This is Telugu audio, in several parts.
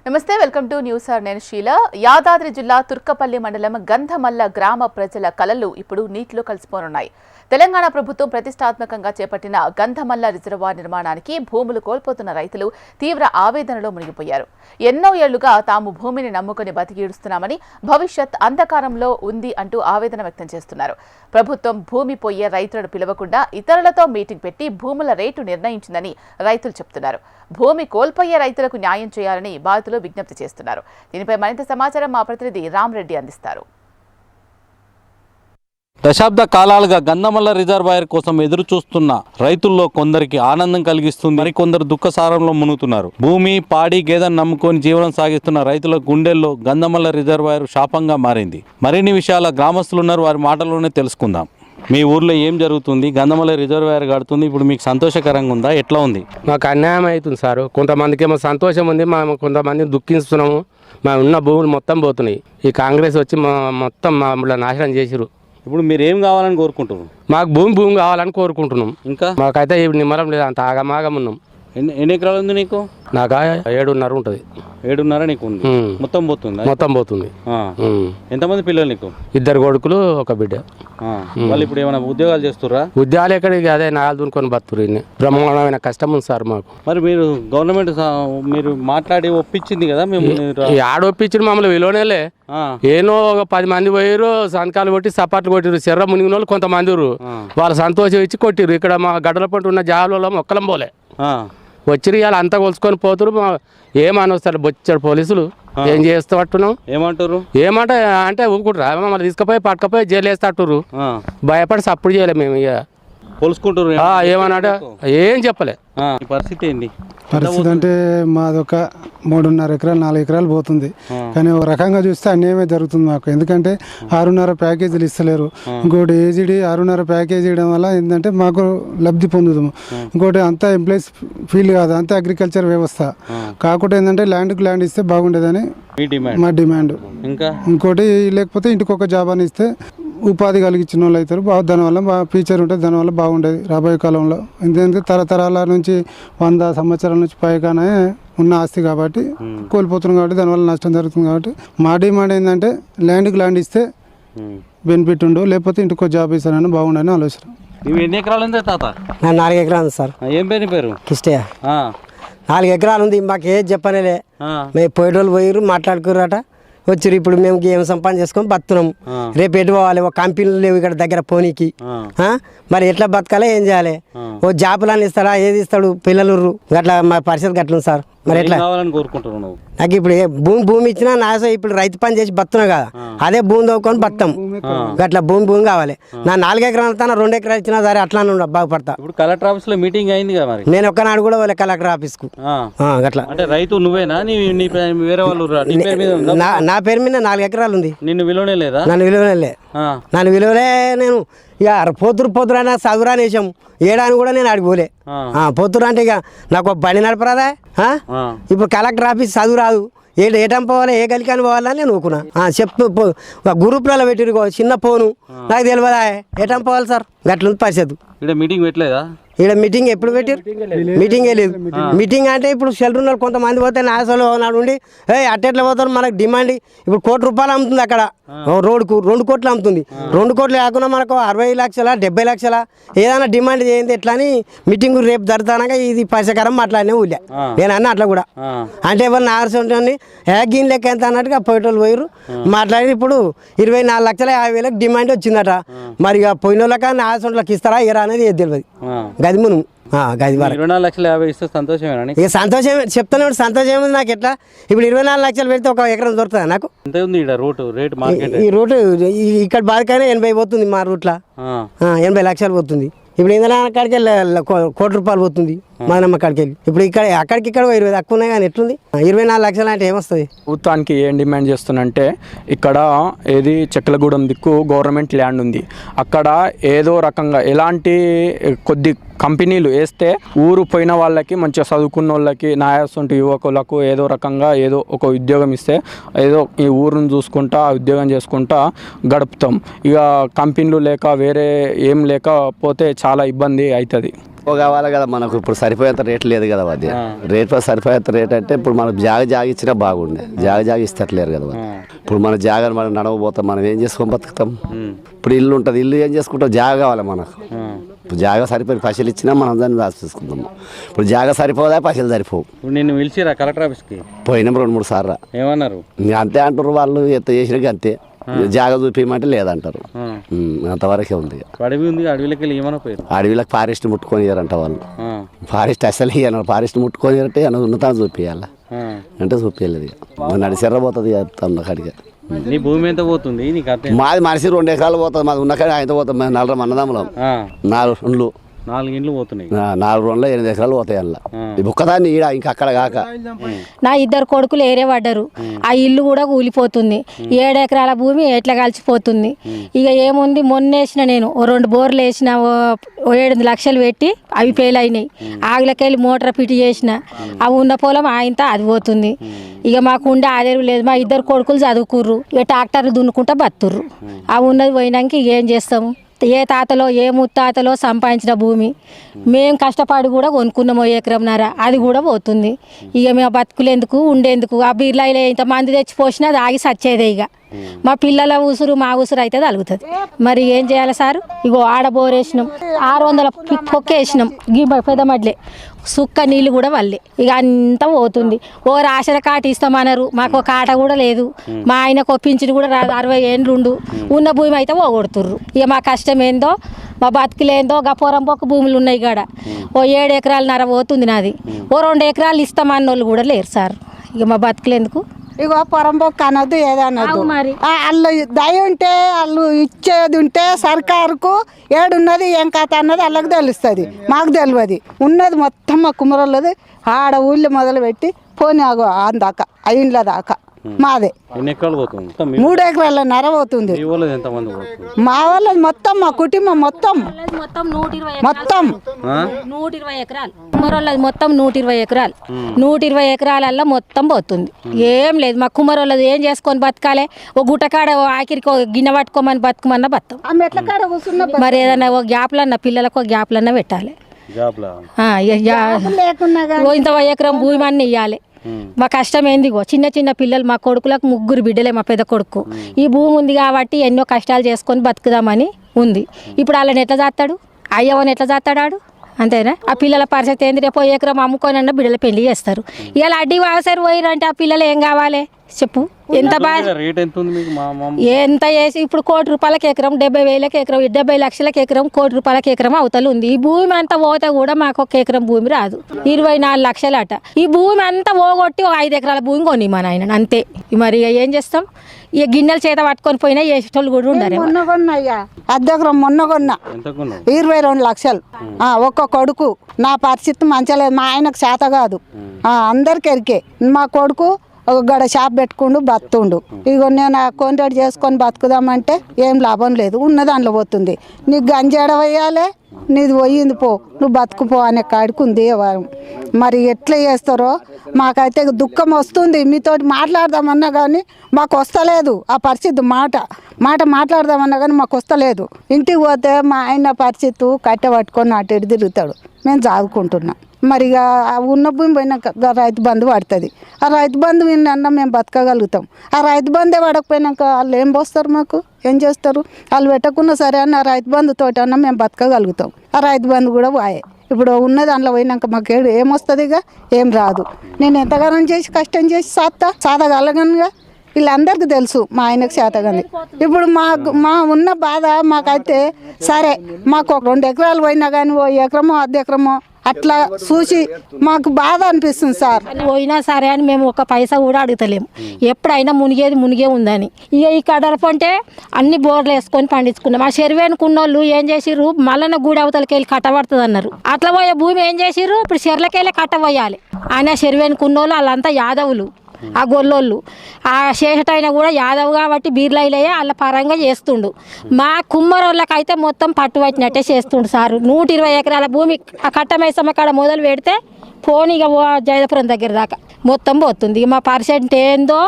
నమస్తే, వెల్కమ్ టు న్యూస్ ఆర్. నేను షీలా. యాదాద్రి జిల్లా తుర్కపల్లి మండలం గంధమల్ల గ్రామ ప్రజల కలలు ఇప్పుడు నీటిలో కలిసిపోనున్నాయి. తెలంగాణ ప్రభుత్వం ప్రతిష్టాత్మకంగా చేపట్టిన గంధమల్ల రిజర్వాయర్ నిర్మాణానికి భూములు కోల్పోతున్న రైతులు తీవ్ర ఆవేదనలో మునిగిపోయారు. ఎన్నో ఏళ్లుగా తాము భూమిని నమ్ముకుని బతికిడుస్తున్నామని, భవిష్యత్ అంధకారంలో ఉంది అంటూ ఆవేదన వ్యక్తం చేస్తున్నారు. ప్రభుత్వం భూమి పోయే రైతులను పిలవకుండా ఇతరులతో మీటింగ్ పెట్టి భూముల రేటు నిర్ణయించిందని రైతులు చెబుతున్నారు. భూమి కోల్పోయే రైతులకు న్యాయం చేయాలని బాధితులు విజ్ఞప్తి చేస్తున్నారు. దీనిపై మరింత సమాచారం మా ప్రతినిధి రామరెడ్డి అందిస్తారు. దశాబ్ద కాలాలుగా గంధమల్ల రిజర్వాయర్ కోసం ఎదురు చూస్తున్న రైతుల్లో కొందరికి ఆనందం కలిగిస్తుంది, మరికొందరు దుఃఖసారంలో మునుగుతున్నారు. భూమి, పాడి, గేదెను నమ్ముకొని జీవనం సాగిస్తున్న రైతుల గుండెల్లో గంధమల్ల రిజర్వాయర్ శాపంగా మారింది. మరిన్ని విషయాల గ్రామస్తులున్నారు, వారి మాటల్లోనే తెలుసుకుందాం. మీ ఊర్లో ఏం జరుగుతుంది? గంధమల్ల రిజర్వాయర్ కడుతుంది, ఇప్పుడు మీకు సంతోషకరంగా ఉందా? ఎట్లా ఉంది? మాకు అన్యాయం అవుతుంది సార్. కొంతమందికి ఏమో సంతోషం ఉంది, మేము కొంతమంది దుఃఖిస్తున్నాము. మా ఉన్న భూములు మొత్తం పోతున్నాయి. ఈ కాంగ్రెస్ వచ్చి మొత్తం మమ్మల్ని నాశనం చేసిరు. ఇప్పుడు మీరు ఏం కావాలని కోరుకుంటున్నారు? మాకు భూమి కావాలని కోరుకుంటున్నాం. ఇంకా మాకైతే నిమ్మరం లేదు, అంత ఆగమాగం ఉన్నాం. ఎన్ని ఎకరాలు ఉంది నీకు? నాకు 7.5 ఉంటుంది. 7.5 నీకు ఉంది? మొత్తం పోతుంది? మొత్తం పోతుంది. ఎంతమంది పిల్లలు నీకు? 2 కొడుకులు, 1 బిడ్డ. వాళ్ళు ఇప్పుడు ఏమైనా ఉద్యోగాలు చేస్తుర్రా? ఉద్యోగాలు ఎక్కడికి అదే నాగలు దున్నుకొని బతురు. బ్రహ్మాండమైన కష్టం ఉంది సార్ మాకు. మరి మీరు గవర్నమెంట్ మీరు మాట్లాడి ఒప్పించింది కదా? మేము ఆడ ఒప్పించిన మమ్మల్ని విలువనేలే. ఏనో ఒక 10 మంది పోయారు, సంతకాలు కొట్టి సపాట్లు కొట్టిరు. చెర్ర మునిగిన వాళ్ళు కొంతమంది వాళ్ళు సంతోషం ఇచ్చి కొట్టిరు. ఇక్కడ మా గడ్డల పంట ఉన్న జాగాలలో మొక్కలం పోలే వచ్చిరు. ఇవాళ అంతా కొలుసుకొని పోతురు. ఏమనొస్తారు బొచ్చాడు పోలీసులు. ఏం చేస్తాట్టున్నాం? ఏమంటారు? అంటే ఊరుకుంటారు. మమ్మల్ని తీసుకుపోయి పట్టుకపోయి జైలు వేస్తట్టురు. భయపడి సప్పుడు చేయలే మేము. ఇక పోల్చుకుంటారు. ఏమన్నాడు ఏం చెప్పలే. పరిస్థితి ఏంది? పరిస్థితి అంటే మాదొక 3.5 ఎకరాలు 4 ఎకరాలు పోతుంది. కానీ ఒక రకంగా చూస్తే అన్యాయమే జరుగుతుంది మాకు. ఎందుకంటే 6.5 ప్యాకేజీలు ఇస్తలేరు. ఇంకోటి ఏజీడీ 6.5 ప్యాకేజీ ఇవ్వడం వల్ల ఏంటంటే మాకు లబ్ధి పొందుతాము. ఇంకోటి అంతా ఎంప్లాయీస్ ఫీల్డ్ కాదు, అంతా అగ్రికల్చర్ వ్యవస్థ. కాకుండా ఏంటంటే ల్యాండ్కి ల్యాండ్ ఇస్తే బాగుండేదని మా డిమాండ్. ఇంకోటి లేకపోతే ఇంటికి ఒక జాబ్ అని ఇస్తే ఉపాధి కలిగించిన వాళ్ళు అవుతారు. దానివల్ల ఫ్యూచర్ ఉంటుంది, దానివల్ల బాగుండేది రాబోయే కాలంలో. ఎందుకంటే తరతరాల నుంచి 100 సంవత్సరాల నుంచి పైగానే ఉన్న ఆస్తి కాబట్టి కోల్పోతున్నాం, కాబట్టి దానివల్ల నష్టం జరుగుతుంది. కాబట్టి మా డిమాండ్ ఏంటంటే ల్యాండ్కి ల్యాండ్ ఇస్తే బెనిఫిట్ ఉండు, లేకపోతే ఇంటికో జాబ్ ఇస్తానని బాగుండని ఆలోచన. ఎన్ని ఎకరాలు ఉంది తాత? 4 ఎకరాలు సార్. ఏం పేరు? కిష్టయ్య. 4 ఎకరాలు ఉంది. మాకు ఏది చెప్పనేలే. మేము పోయేటోళ్ళు పోయారు, మాట్లాడుకుర్రట, వచ్చారు. ఇప్పుడు మేము ఏం సంపాదన చేసుకొని బతున్నాము. రేపు ఎటు పోవాలి? ఒక కంపెనీలు లేవు ఇక్కడ దగ్గర పోనీకి. మరి ఎట్లా బతకాలి, ఏం చేయాలి? ఓ జాబులని ఇస్తారా? ఏది ఇస్తాడు? పిల్లలు గట్లా మా పరిస్థితి గట్ల సార్. మరి ఎట్లా నాకు ఇప్పుడు భూమి ఇచ్చినా నాశ. ఇప్పుడు రైతు పని చేసి బతున్నా కదా, అదే భూమి తవ్వుకొని బతాం. గట్లా భూమి కావాలి. నా 4 ఎకరాలు తన 2 ఎకరాలు ఇచ్చినా సరే అట్లా బాగుపడతా. ఇప్పుడు కలెక్టర్ ఆఫీస్ లో మీటింగ్ అయింది కదా, మరి నేను ఒక్కనాడు కూడా వాళ్ళ కలెక్టర్ ఆఫీస్ కు గట్లా. అంటే రైతు నువ్వేనా? వేరే వాళ్ళు? నా పేరు మీద 4 ఎకరాలు ఉంది. నిన్ను విలువనే లేదా? నన్ను విలువలే. నేను ఇక పోతురు అయినా చదువురాని వేసాం. ఏడాని కూడా నేను అడిగిపోలే. పోతురు అంటే ఇక నాకు బండి నడపరాదా? ఇప్పుడు కలెక్టర్ ఆఫీస్ చదువు రాదు. ఏటం పోవాలి, ఏ గలికాని పోవాలని నేను ఊకున్నా. చెప్పు గ్రూప్లలో పెట్టిరు చిన్న ఫోను, నాకు తెలియదా ఏటం పోవాలి సార్? గట్లుంది పరిస్థితి. మీటింగ్ పెట్టలేదా? ఇక్కడ మీటింగ్ ఎప్పుడు పెట్టారు? మీటింగే లేదు. మీటింగ్ అంటే ఇప్పుడు షెల్టర్ ఉన్న కొంతమంది పోతే నాసోలు నాడు ఉండి అట్టెట్లా పోతారు? మనకు డిమాండ్ ఇప్పుడు 1 కోటి రూపాయలు అమ్ముతుంది అక్కడ. రోడ్కు 2 కోట్లు అమ్ముతుంది. 2 కోట్లు కాకుండా మనకు 60 లక్షల 70 లక్షల ఏదైనా డిమాండ్ చేయండి ఎట్లా అని మీటింగ్ రేపు జరుగుతానగా ఇది పరిష్కారం మాట్లాడినే ఊళ్ళే. నేను అన్న అట్లా కూడా అంటే ఎవరు నార్సండి హ్యాగీన్ లెక్క ఎంత అన్నట్టుగా పోయేటోళ్ళు పోయారు. మాట్లాడి ఇప్పుడు 24,50,000 డిమాండ్ వచ్చిందట. మరి ఇక పోయిన వాళ్ళకి నార్సంట్లోకి ఇస్తారా ఇరా అనేది ఏది తెలియదు. గది మనం గది 24,50,000 ఇస్తే సంతోషమేనా? ఇక సంతోషమే చెప్తాను. సంతోషం ఏముంది నాకు? ఎట్లా ఇప్పుడు 24 లక్షలు పెడితే 1 ఎకరం దొరుకుతుందా నాకు? ఈ రూట్ ఇక్కడ బాధకైనా 80 పోతుంది. మా రూట్లో 80 లక్షలు పోతుంది. ఇప్పుడు ఇందులో కాడికి 1 కోటి రూపాయలు పోతుంది మానమ్మ కాడికి వెళ్ళి. ఇప్పుడు అక్కడికి 20 తక్కువ ఉన్నాయి కానీ ఎట్లుంది? 24 లక్షలు అంటే ఏమొస్తుంది? ప్రభుత్వానికి ఏం డిమాండ్ చేస్తున్నంటే ఇక్కడ ఏది చెక్కలగూడెం దిక్కు గవర్నమెంట్ ల్యాండ్ ఉంది. అక్కడ ఏదో రకంగా ఎలాంటి కొద్ది కంపెనీలు వేస్తే ఊరు పోయిన వాళ్ళకి, మంచిగా చదువుకున్న వాళ్ళకి, నాయసంటి యువకులకు ఏదో రకంగా ఏదో ఒక ఉద్యోగం ఇస్తే ఏదో ఈ ఊరును చూసుకుంటా ఉద్యోగం చేసుకుంటా గడుపుతాం. ఇక కంపెనీలు లేక వేరే ఏం లేకపోతే చాలా ఇబ్బంది అవుతుంది. కావాలి కదా మనకు ఇప్పుడు సరిపోయేంత రేట్ లేదు కదా అది రేట్ సరిపోయేంత రేట్ అంటే ఇప్పుడు మనకు జాగ ఇచ్చినా బాగుండే జాగ ఇస్తట్లేరు కదా ఇప్పుడు మన జాగని మనం నడవబోతాం మనం ఏం చేసుకొని బతుకుతాం ఇప్పుడు ఇల్లు ఉంటుంది ఇల్లు ఏం చేసుకుంటాం జాగ కావాలి మనకు ఇప్పుడు జాగ సరిపోయి పైసలు ఇచ్చినా మనం దాన్ని రాసుకుందాం ఇప్పుడు జాగ సరిపోదా పైసలు సరిపోవు ఇప్పుడు నిన్ను పిలిచిరా కలెక్టర్ ఆఫీస్కి పోయినాం 2-3 సార్లు ఏమన్నారు ఇంకా అంతే అంటారు వాళ్ళు ఎంత చేసినాక అంతే జాగ చూపించమంటే లేదంటారు అంతవరకే ఉంది అడవి ఉంది అడవిలోకి వెళ్ళి ఏమన్నా పోయారు అడవిలకు ఫారెస్ట్ ముట్టుకొని ఇయ్యారంట వాళ్ళు ఫారెస్ట్ అసలు ఇయ్యను ఫారెస్ట్ ముట్టుకొని ఇయ్యారంటే ఉన్నతాన్ని చూపించాల అంటే చూపించలేదు నడిచెర్రపోతుంది అక్కడికి నీ భూమి ఎంత పోతుంది నీకు అర్థం మాది మనిషి 2 ఎకరాలు పోతుంది మాది ఉన్న కాడ ఆయన పోతుంది మేము 4 అన్నదమ్ములం 4 ఇండ్లు 4 ఇండ్లు పోతున్నాయి 4 రోజుల్లో 8 ఎకరాలు పోతాయి అందులో ఈ ఒక్కదాన్ని ఈడ ఇంకా అక్కడ కాక నా 2 కొడుకులు ఏరే పడ్డారు ఆ ఇల్లు కూడా కూలిపోతుంది 7 ఎకరాల భూమి ఎట్లా కలిసిపోతుంది ఇక ఏముంది మొన్న వేసిన నేను 2 బోర్లు వేసిన 7 లక్షలు పెట్టి అవి ఫెయిల్ అయినాయి ఆగులకెళ్ళి మోటార్ ఫిట్ చేసిన అవి ఉన్న పొలం ఆయనతో అది పోతుంది ఇక మాకు ఉండే ఆధారం లేదు మా 2 కొడుకులు చదువుకుర్రు ఇక ట్రాక్టర్లు దున్నుకుంటా బతుర్రు అవి ఉన్నది పోయినాక ఇక ఏం చేస్తాము ఏ తాతలో ఏ ముత్తాతలో సంపాదించిన భూమి మేము కష్టపడి కూడా కొనుక్కున్నాము 1 ఎకరంన్నర అది కూడా పోతుంది ఇక మేము బతుకులేందుకు ఉండేందుకు ఆ బీర్లాయిలో ఇంతమంది తెచ్చి పోసినా అది ఆగి సచ్చేదే ఇక మా పిల్లల ఉసురు మా ఉసురు అయితే తగులుతుంది మరి ఏం చేయాలి సార్ ఇగో ఆడ బోరేసినాం 600 పొక్కేసినాం పెద్ద మడ్లే సుక్క నీళ్ళు కూడా వల్లే ఇక అంతా పోతుంది ఓ రాషన్ కాట ఇస్తామన్నారు మాకు ఒక కాట కూడా లేదు మా ఆయనకు ఒప్పించిన కూడా రాదు 60 ఏండ్లు ఉన్న భూమి అయితే పోగొడుతుర్రు ఇక మా కష్టం ఏందో మా బతుకులేందో గపోరంపోక భూములు ఉన్నాయి కాడ ఓ 7 ఎకరాలన్నర పోతుంది నాది ఓ 2 ఎకరాలు ఇస్తామన్నోళ్ళు కూడా లేరు సార్ ఇక మా బతుకులేందుకు ఇగో పొరంబొక్క అనొద్దు ఏదనొద్దు వాళ్ళు దయ ఉంటే వాళ్ళు ఇచ్చేది ఉంటే సర్కారుకు ఏడున్నది ఏం కథ అన్నది వాళ్ళకి తెలుస్తుంది మాకు తెలియదు ఉన్నది మొత్తం మా కుమరల్లది ఆడ ఊళ్ళో మొదలుపెట్టి పోనీ ఆగో అందాక ఇండ్ల దాకా మాదే 3 ఎకరాలన్నర పోతుంది మా వాళ్ళది మొత్తం మా కుటుంబం మొత్తం 120 ఎకరాలు కుమ్మరోళ్ళది మొత్తం 120 ఎకరాలు 120 ఎకరాలల్లో మొత్తం పోతుంది ఏం లేదు మా కుమ్మరోళ్ళది ఏం చేసుకొని బతకాలి ఓ గుట్టకాడ ఆఖరికి గిన్నె పట్టుకోమని బతుకమన్నా బతాం మరి ఏదన్నా ఓ గ్యాప్లన్నా పిల్లలకు ఒక గ్యాప్లన్నా పెట్టాలి ఇంత ఎకరం భూమి అన్నీ ఇవ్వాలి మా కష్టం ఏందిగో చిన్న పిల్లలు మా కొడుకులకు 3 బిడ్డలే మా పెద్ద కొడుకు ఈ భూమి ఉంది కాబట్టి ఎన్నో కష్టాలు చేసుకొని బతుకుదామని ఉంది ఇప్పుడు వాళ్ళని ఎట్లా చేస్తాడు అయ్యవని ఎట్లా చేస్తాడు అంతేనా ఆ పిల్లల పరిస్థితి ఏంది రేపు 1 ఎకరం అమ్ముకోనన్నా బిడ్డల పెళ్లి చేస్తారు ఇలా అడ్డి వాసారు పోయిరంటే ఆ పిల్లలు ఏం కావాలి చెప్పు ఎంత బాగా ఎంత వేసి ఇప్పుడు 1 కోటి రూపాయలకి ఎకరం 70,000 ఎకరం 70 లక్షలకి ఎకరం 1 కోటి రూపాయలకి ఎకరం అవతల ఉంది ఈ భూమి అంతా పోతే కూడా మాకు 1 ఎకరం భూమి రాదు 24 లక్షలు అట ఈ భూమి అంతా పోగొట్టి 5 ఎకరాల భూమి కొని మా నాయన అంతే మరి ఏం చేస్తాం ఇక గిన్నెల చేత పట్టుకొని పోయినా వేసేటోళ్ళు కూడా ఉండరు మొన్న కొన్నాయ్యా అద్దెకరం మొన్న కొన్నా 22 లక్షలు ఒక్క కొడుకు నా పరిస్థితి మంచిలేదు మా ఆయనకు చేత కాదు అందరికి ఎరికే మా కొడుకు ఒక గడ షాప్ పెట్టుకుండు బతుండు ఇగో నేను కాంట్రాక్ట్ చేసుకొని బతుకుదామంటే ఏం లాభం లేదు ఉన్న దాంట్లో పోతుంది నీకు గంజాడ వేయాలి నీది పోయింది పో నువ్వు బతుకుపో అనే కాడికి ఉంది మరి ఎట్లా చేస్తారో మాకైతే దుఃఖం వస్తుంది మీతోటి మాట్లాడదామన్నా కానీ మాకు వస్తలేదు ఆ పరిస్థితి మాట మాట్లాడదామన్నా కానీ మాకు వస్తలేదు ఇంటికి పోతే మా ఆయన పరిస్థితి కట్టె పట్టుకొని అటు ఇటు తిరుగుతాడు మేము చదువుకుంటున్నాం మరి ఇక ఉన్న భూమి పోయినాక రైతు బంధు పడుతుంది ఆ రైతు బంధు విన్నా మేము బతకగలుగుతాం ఆ రైతు బంధే పడకపోయినాక వాళ్ళు ఏం పోస్తారు మాకు ఏం చేస్తారు వాళ్ళు పెట్టకున్నా సరే అని ఆ రైతు బంధుతోటి అన్నా మేము బతకగలుగుతాం ఆ రైతు బంధు కూడా వాయే ఇప్పుడు ఉన్న దాంట్లో పోయినాక మాకు ఏమొస్తుంది ఇక ఏం రాదు నేను ఎంతగానో చేసి కష్టం చేసి సాధగలగనుగా వీళ్ళందరికీ తెలుసు మా ఆయనకు చేతగాని ఇప్పుడు మా ఉన్న బాధ మాకైతే సరే మాకు 2 ఎకరాలు పోయినా కానీ 1 ఎకరమో 1/2 ఎకరమో అట్లా చూసి మాకు బాధ అనిపిస్తుంది సార్ పోయినా సరే అని మేము ఒక పైసా కూడా అడుగుతలేము ఎప్పుడైనా మునిగే ఉందని ఇక ఈ కడరపు అంటే అన్ని బోర్లు వేసుకొని పండించుకున్నాం ఆ చెరువేనుకున్న వాళ్ళు ఏం చేసిర్రు మళ్ళీ గూడి అవతలకి వెళ్ళి కట్టబడుతుంది అన్నారు అట్లా పోయే భూమి ఏం చేసిర్రు ఇప్పుడు చెర్లకి వెళ్ళి కట్టబోయాలి ఆయన చెరువేనుకున్న వాళ్ళు వాళ్ళంతా యాదవులు ఆ గొల్లోళ్ళు ఆ శేషటైన కూడా యాదవ్ కాబట్టి బీర్లైలయ్యే వాళ్ళ పరంగా చేస్తుండు మా కుమ్మరోళ్ళకైతే మొత్తం పట్టుబట్టినట్టే చేస్తుండు సారు 120 ఎకరాల భూమి ఆ కట్టమైసమ్మ కాడ మొదలు పెడితే పోనీగా జయదపురం దగ్గర దాకా మొత్తం పోతుంది. ఇక మా పర్సెంట్ ఏందో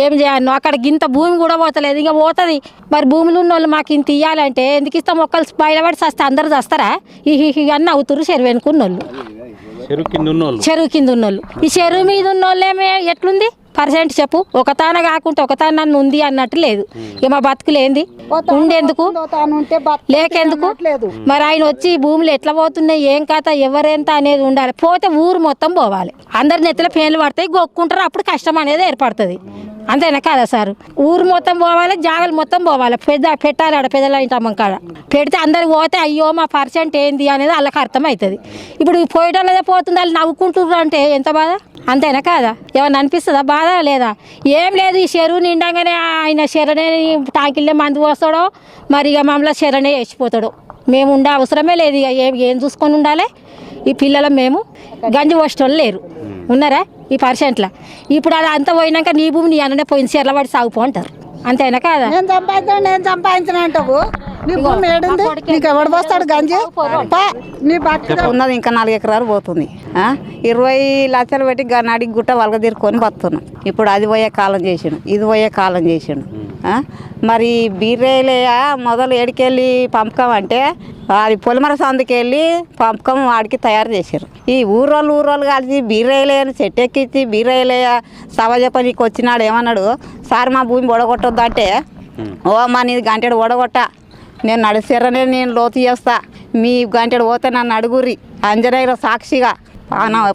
ఏం చేయాలి, అక్కడ ఇంత భూమి కూడా పోతలేదు, ఇంకా పోతుంది. మరి భూములు ఉన్న వాళ్ళు మాకు ఇంత ఇవ్వాలంటే ఎందుకు ఇస్తాం? ఒక్కళ్ళు బయటపడి చస్తే అందరు చస్తారా? అన్నీ అవుతురు చెరువు వెనుకున్న వాళ్ళు, చెరువు కింద ఉన్నోళ్ళు. ఈ చెరువు మీద ఉన్న వాళ్ళేమే ఎట్లుంది పర్సెంట్ చెప్పు? ఒకతాన కాకుంటే ఒకతాన నన్ను ఉంది అన్నట్టు లేదు. ఇక మా బతుకులు ఏంది ఉండేందుకు లేకెందుకు? మరి ఆయన వచ్చి భూములు ఎట్లా పోతున్నాయి, ఏం కథ, ఎవరెంత అనేది ఉండాలి. పోతే ఊరు మొత్తం పోవాలి, అందరి నెత్తిలో పేర్లు పడతాయి, గొక్కుంటారు, అప్పుడు కష్టం అనేది ఏర్పడుతుంది. అంతేనా కాదా సార్? ఊరు మొత్తం పోవాలి, జాగలు మొత్తం పోవాలి, పెట్టాలి ఆడ పెద్దల ఇంటమ్మ కాడ పెడితే అందరికి పోతే అయ్యో మా పర్సెంట్ ఏంది అనేది వాళ్ళకి అర్థం అవుతుంది. ఇప్పుడు పోయేటోళ్ళదే పోతుంది, వాళ్ళు నవ్వుకుంటున్నారు అంటే ఎంత బాధ. అంతేనా కాదా? ఏమన్నా అనిపిస్తుందా బాధ? లేదా ఏం లేదు. ఈ చెరువు నిండగానే ఆయన చెరనే టాంకిల్లే మందు పోస్తాడో, మరి ఇక మమ్మల్ని చెరనే వేసిపోతాడు. మేము ఉండే అవసరమే లేదు. ఇక ఏం చూసుకొని ఉండాలి? ఈ పిల్లలు మేము గంజి పోసేటోళ్ళు లేరు, ఉన్నారా ఈ పర్సెంట్లో? ఇప్పుడు అది అంతా పోయినాక నీ భూమి నీ అన్ననే పోయింది, చెర్ల పడి సాగుపో అంటారు. అంతేనా కాదా? నేను సంపాదించిన అంటావు, నీ భూమి ఏడుంది, నీకు ఎవడు పోస్తాడు గంజి? నీ బతుకు ఉన్నది ఇంకా 4 ఎకరాలు పోతుంది. 20 లక్షలు పెట్టి గన్నాడికి గుట్ట వలగ తీరుకొని బతున్నాం. ఇప్పుడు అది పోయే కాలం చేసిండు, ఇది పోయే కాలం చేసిండు. మరి బీరేలేయ మొదలు ఏడికెళ్ళి పంపకం అంటే అది పొలిమర సందుకెళ్ళి పంపకం వాడికి తయారు చేశారు. ఈ ఊరోళ్ళు కలిసి బీరేలేయని చెట్టెక్కించి బీరేలేయ సభ చెప్పనీకి వచ్చినాడు. ఏమన్నాడు? సార్ మా భూమి ఓడగొట్టొద్దు అంటే, ఓ మా నీది గంటెడు ఓడగొట్ట, నేను నడిచేరనే నేను లోతు చేస్తా, మీ గంటెడు పోతే నన్ను అడుగురి అంజనేయుల సాక్షిగా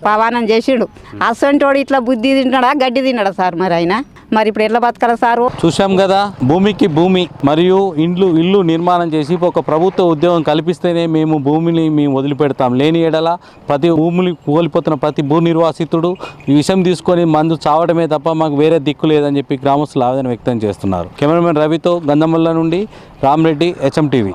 పవానం చేసిండు. అసంటోడు ఇట్లా బుద్ధి తింటాడా గడ్డి తిన్నాడా సార్? మరి ఆయన మరి ఇప్పుడు ఎట్లా బతకాలి సారు? చూసాం కదా, భూమికి భూమి మరియు ఇల్లు నిర్మాణం చేసి ఒక ప్రభుత్వ ఉద్యోగం కల్పిస్తేనే మేము భూమిని వదిలిపెడతాం, లేని ఎడల ప్రతి భూమిని కోల్పోతున్న ప్రతి భూ నిర్వాసితుడు ఈ విషయం తీసుకొని మందు చావడమే తప్ప మాకు వేరే దిక్కు లేదని చెప్పి గ్రామస్తులు ఆవేదన వ్యక్తం చేస్తున్నారు. కెమెరామెన్ రవితో గంధమల్ల నుండి రామరెడ్డి, HM TV.